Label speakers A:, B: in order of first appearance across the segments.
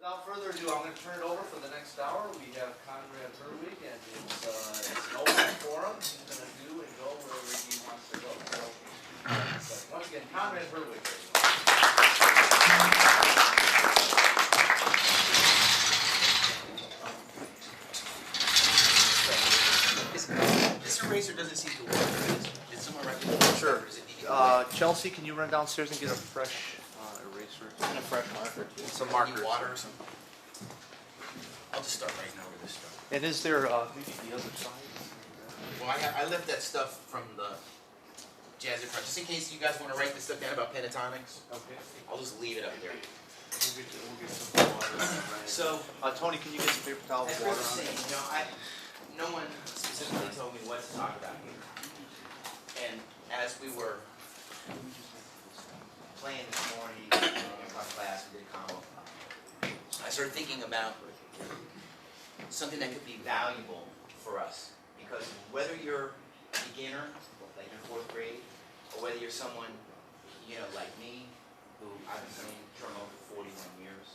A: Without further ado, I'm going to turn it over for the next hour. We have Conrad Herwig, and it's an open forum. He's going to do and go wherever he wants to go. So, once again, Conrad Herwig.
B: This eraser doesn't seem to work. Did someone recommend it?
A: Sure. Chelsea, can you run downstairs and get a fresh eraser and a fresh marker? Some markers.
B: Water or something? I'll just start writing over this stuff.
A: And is there maybe the other side?
B: Well, I left that stuff from the jazz part, just in case you guys want to write this stuff down about pentatonics.
A: Okay.
B: I'll just leave it up there.
A: We'll get some water.
B: So,
A: Tony, can you get some paper towels
B: as
A: and
B: Chris
A: water
B: was
A: on it?
B: saying, no one specifically told me what to talk about here. And as we were playing this morning in my class, we did combo. I started thinking about something that could be valuable for us. Because whether you're a beginner, like in 4th grade, or whether you're someone, like me, who I've been playing drummer for 41 years,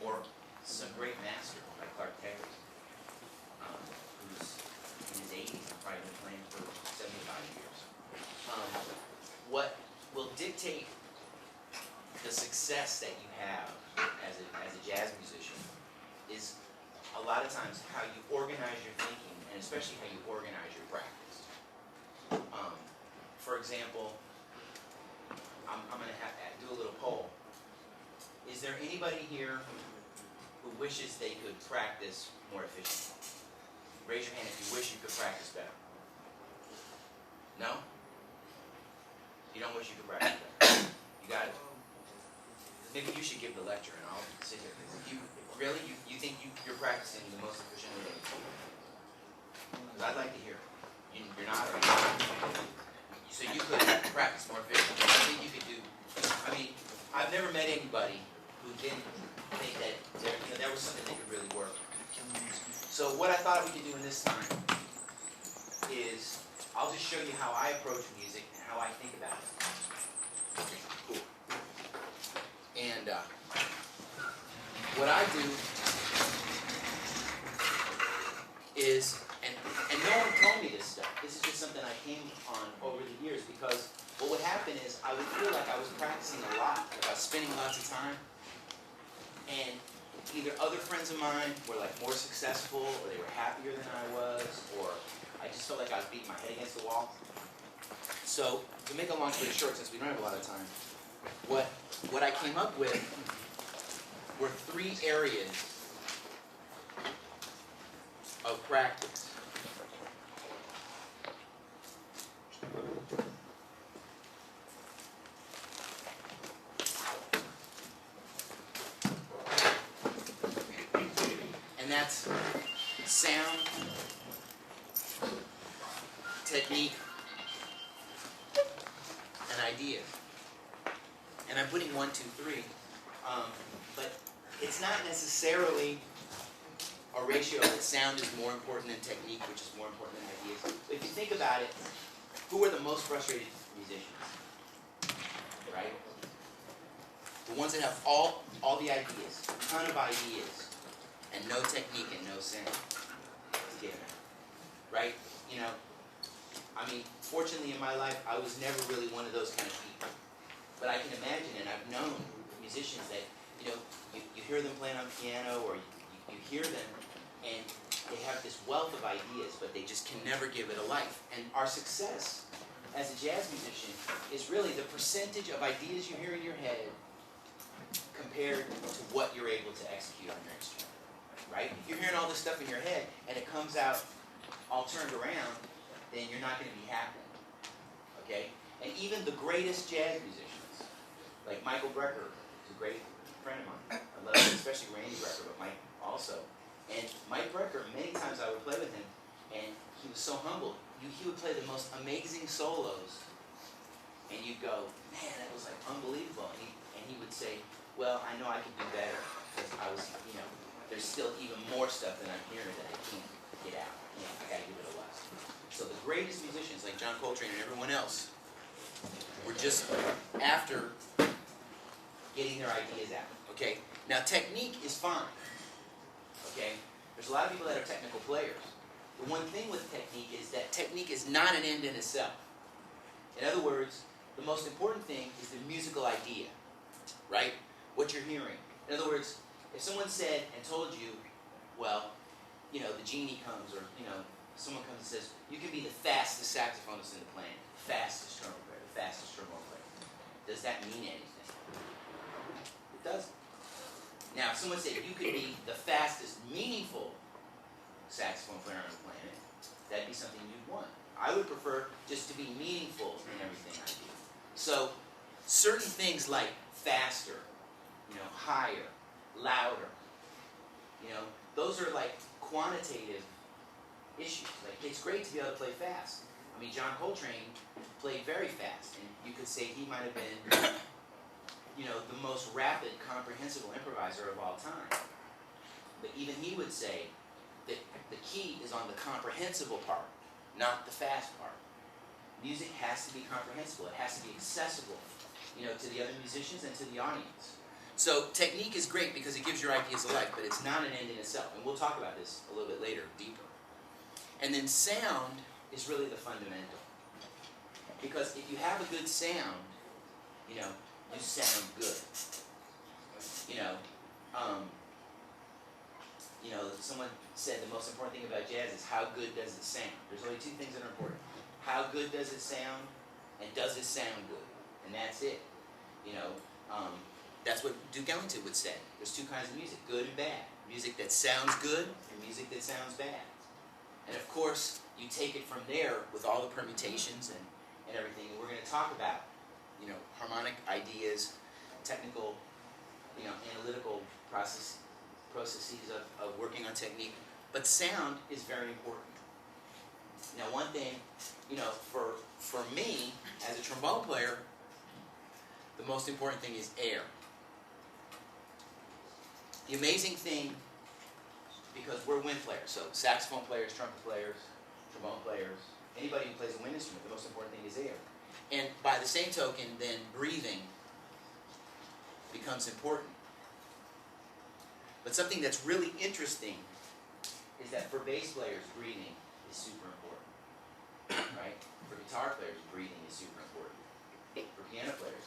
B: or some great master like Clark Terry, who's in his 80s and probably been playing for 75 years. What will dictate the success that you have as a jazz musician is a lot of times how you organize your thinking, and especially how you organize your practice. For example, I'm going to do a little poll. Is there anybody here who wishes they could practice more efficiently? Raise your hand if you wish you could practice better. No? You don't wish you could practice better? You got it? Maybe you should give the lecture and I'll sit here. Really? You think you're practicing the most efficient way? Because I'd like to hear. You're not, or you're not? So you could practice more efficiently. I think you could do. I mean, I've never met anybody who didn't think that there was something that could really work. So what I thought we could do in this time is I'll just show you how I approach music and how I think about it. Okay, cool. And what I do is, and no one told me this stuff. This is just something I came on over the years, because what would happen is I would feel like I was practicing a lot, like I was spending lots of time, and either other friends of mine were like more successful, or they were happier than I was, or I just felt like I was beating my head against the wall. So to make a long story short, since we don't have a lot of time, what I came up with were 3 areas of practice. And that's sound, technique, and ideas. And I'm putting 1, 2, 3, but it's not necessarily a ratio that sound is more important than technique, which is more important than ideas. If you think about it, who are the most frustrated musicians? Right? The ones that have all the ideas, a ton of ideas, and no technique and no sound. Right? I mean, fortunately in my life, I was never really one of those kind of people. But I can imagine, and I've known musicians that, you hear them playing on piano, or you hear them, and they have this wealth of ideas, but they just can never give it a life. And our success as a jazz musician is really the percentage of ideas you hear in your head compared to what you're able to execute on your instrument. Right? If you're hearing all this stuff in your head, and it comes out all turned around, then you're not going to be happy. Okay? And even the greatest jazz musicians, like Michael Brecker, who's a great friend of mine. I love him, especially Randy Brecker, but Mike also. And Mike Brecker, many times I would play with him, and he was so humble. He would play the most amazing solos, and you'd go, man, that was like unbelievable. And he would say, well, I know I could do better, because I was, there's still even more stuff that I'm hearing that I can't get out. I gotta give it a less. So the greatest musicians, like John Coltrane and everyone else, were just after getting their ideas out. Okay? Now technique is fine. Okay? There's a lot of people that are technical players. The one thing with technique is that technique is not an end in itself. In other words, the most important thing is the musical idea, right? What you're hearing. In other words, if someone said and told you, well, you know, the genie comes, or, you know, someone comes and says, you can be the fastest saxophonist in the planet, the fastest trumpet player, the fastest trombone player. Does that mean anything? It doesn't. Now, if someone said you could be the fastest meaningful saxophone player on the planet, that'd be something you'd want. I would prefer just to be meaningful in everything I do. So, certain things like faster, you know, higher, louder, you know, those are like quantitative issues. Like, it's great to be able to play fast. I mean, John Coltrane played very fast, and you could say he might have been, you know, the most rapid, comprehensible improviser of all time. But even he would say that the key is on the comprehensible part, not the fast part. Music has to be comprehensible. It has to be accessible, you know, to the other musicians and to the audience. So technique is great because it gives your ideas a life, but it's not an end in itself. And we'll talk about this a little bit later, deeper. And then sound is really the fundamental. Because if you have a good sound, you know, you sound good. You know, someone said the most important thing about jazz is how good does it sound. There's only two things that are important. How good does it sound, and does it sound good? And that's it. You know, that's what Duke Ellington would say. There's two kinds of music, good and bad. Music that sounds good and music that sounds bad. And of course, you take it from there with all the permutations and everything. And we're going to talk about, you know, harmonic ideas, technical, you know, analytical processes of working on technique. But sound is very important. Now, one thing, you know, for me, as a trombone player, the most important thing is air. The amazing thing, because we're wind players, so saxophone players, trumpet players, trombone players, anybody who plays a wind instrument, the most important thing is air. And by the same token, then breathing becomes important. But something that's really interesting is that for bass players, breathing is super important, right? For guitar players, breathing is super important. For piano players,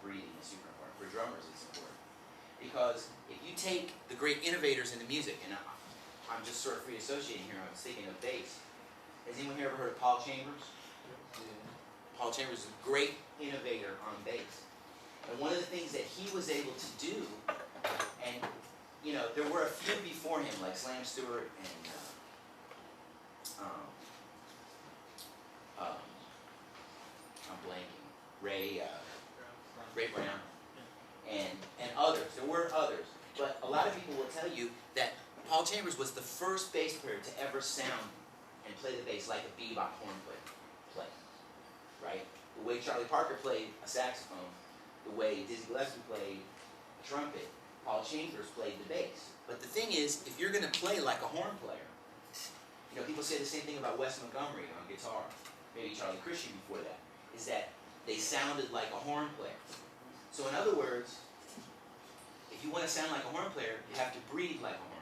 B: breathing is super important. For drummers, it's important. Because if you take the great innovators in the music, and I'm just sort of free associating here, I was thinking of bass. Has anyone here ever heard of Paul Chambers? Paul Chambers is a great innovator on bass. And one of the things that he was able to do, and you know, there were a few before him, like Slam Stewart and I'm blanking, Ray Brown, and others. There were others, but a lot of people will tell you that Paul Chambers was the first bass player to ever sound and play the bass like a bebop horn player, right? The way Charlie Parker played a saxophone, the way Dizzy Gillespie played a trumpet, Paul Chambers played the bass. But the thing is, if you're going to play like a horn player, you know, people say the same thing about Wes Montgomery on guitar, maybe Charlie Christian before that, is that they sounded like a horn player. So in other words, if you want to sound like a horn player, you have to breathe like a horn